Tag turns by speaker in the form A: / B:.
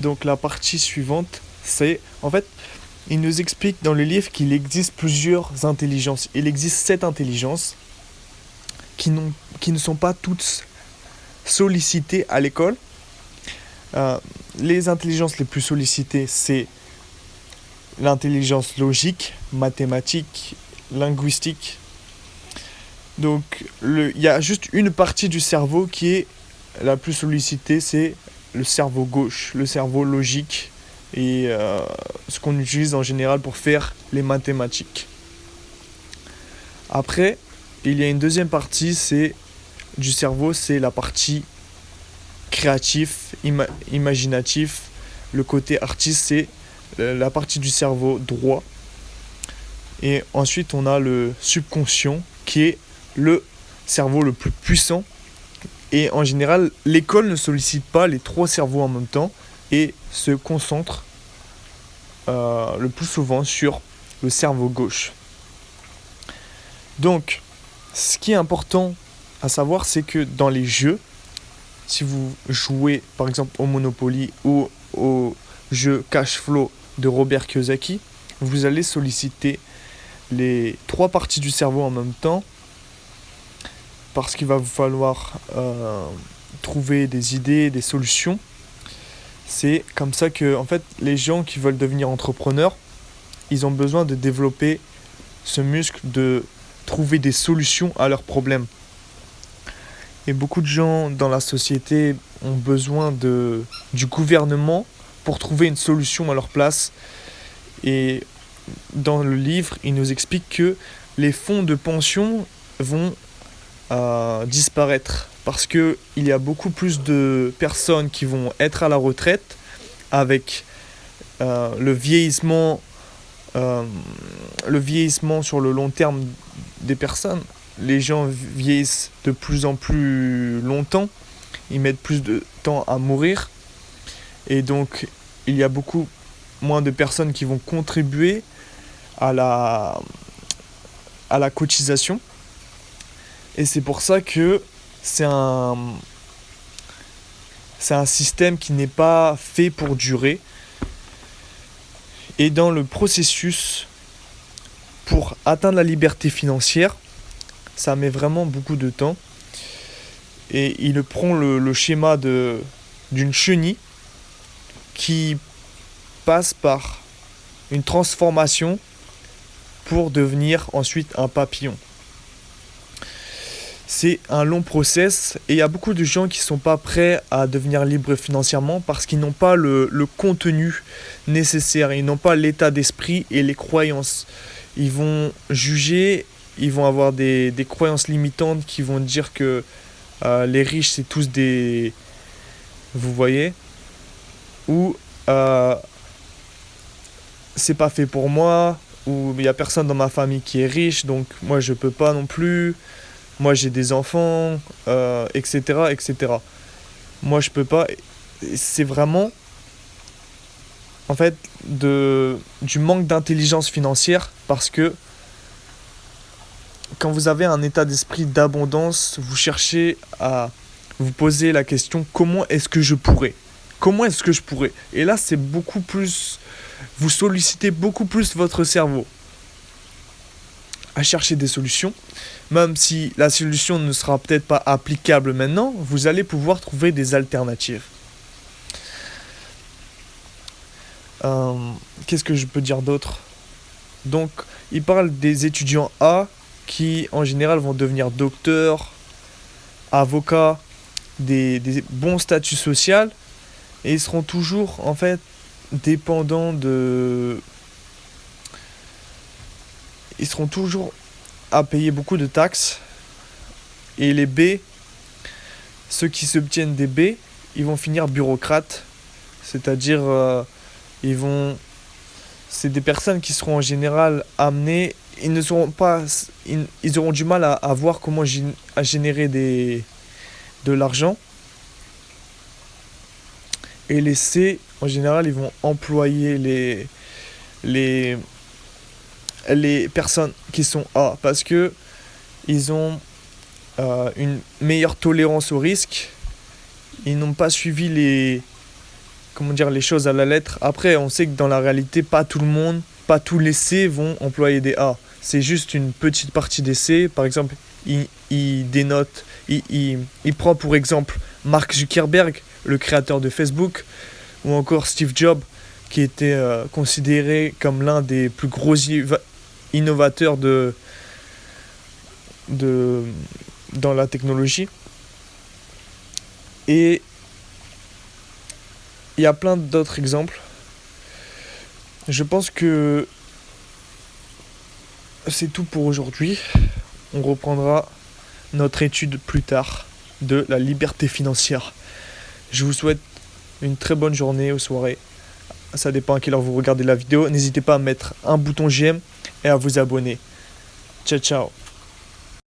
A: Donc la partie suivante, c'est en fait, il nous explique dans le livre qu'il existe plusieurs intelligences. Il existe 7 intelligences qui ne sont pas toutes sollicitées à l'école. Les intelligences les plus sollicitées, c'est l'intelligence logique, mathématique, linguistique. Donc il y a juste une partie du cerveau qui est la plus sollicitée, c'est le cerveau gauche, le cerveau logique et ce qu'on utilise en général pour faire les mathématiques. Après, il y a une deuxième partie du cerveau, c'est la partie créatif, imaginatif. Le côté artiste, c'est la partie du cerveau droit. Et ensuite, on a le subconscient, qui est le cerveau le plus puissant. Et en général, l'école ne sollicite pas les 3 cerveaux en même temps et se concentre le plus souvent sur le cerveau gauche. Donc, ce qui est important à savoir, c'est que dans les jeux, si vous jouez par exemple au Monopoly ou au jeu Cash Flow de Robert Kiyosaki, vous allez solliciter les 3 parties du cerveau en même temps parce qu'il va vous falloir trouver des idées, des solutions. C'est comme ça que en fait, les gens qui veulent devenir entrepreneurs, ils ont besoin de développer ce muscle de trouver des solutions à leurs problèmes. Et beaucoup de gens dans la société ont besoin du gouvernement pour trouver une solution à leur place. Et dans le livre, il nous explique que les fonds de pension vont disparaître parce qu'il y a beaucoup plus de personnes qui vont être à la retraite avec le vieillissement sur le long terme des personnes. Les gens vieillissent de plus en plus longtemps, ils mettent plus de temps à mourir et donc il y a beaucoup moins de personnes qui vont contribuer à la cotisation. Et c'est pour ça que c'est un système qui n'est pas fait pour durer. Et dans le processus pour atteindre la liberté financière, ça met vraiment beaucoup de temps. Et il prend le schéma d'une chenille qui passe par une transformation pour devenir ensuite un papillon. C'est un long process et il y a beaucoup de gens qui ne sont pas prêts à devenir libres financièrement parce qu'ils n'ont pas le contenu nécessaire, ils n'ont pas l'état d'esprit et les croyances. Ils vont juger, ils vont avoir des croyances limitantes qui vont dire que les riches c'est tous des... Vous voyez ? Ou c'est pas fait pour moi, ou il n'y a personne dans ma famille qui est riche donc moi je peux pas non plus. Moi j'ai des enfants, etc., etc. Moi je peux pas. C'est vraiment en fait du manque d'intelligence financière parce que quand vous avez un état d'esprit d'abondance, vous cherchez à vous poser la question comment est-ce que je pourrais ? Comment est-ce que je pourrais ? Et là c'est beaucoup plus, vous sollicitez beaucoup plus votre cerveau à chercher des solutions. Même si la solution ne sera peut-être pas applicable maintenant, vous allez pouvoir trouver des alternatives. Qu'est-ce que je peux dire d'autre ? Donc, il parle des étudiants A qui, en général, vont devenir docteurs, avocats, des bons statuts sociaux, et ils seront toujours, en fait, dépendants de... Ils seront toujours à payer beaucoup de taxes. Et les B, ceux qui s'obtiennent des B, ils vont finir bureaucrates. C'est-à-dire, c'est des personnes qui seront en général amenées. Ils auront du mal à voir comment à générer de l'argent. Et les C, en général, ils vont employer les personnes qui sont A parce que ils ont une meilleure tolérance au risque. Ils n'ont pas suivi comment dire, les choses à la lettre. Après, on sait que dans la réalité, pas tout le monde, pas tous les C vont employer des A. C'est juste une petite partie des C. Par exemple, il dénote, il prend pour exemple Mark Zuckerberg, le créateur de Facebook, ou encore Steve Jobs, qui était considéré comme l'un des plus gros innovateurs dans la technologie. Et il y a plein d'autres exemples. Je pense que c'est tout pour aujourd'hui. On reprendra notre étude plus tard de la liberté financière. Je vous souhaite une très bonne journée ou soirée. Ça dépend à quelle heure vous regardez la vidéo. N'hésitez pas à mettre un bouton j'aime et à vous abonner. Ciao ciao.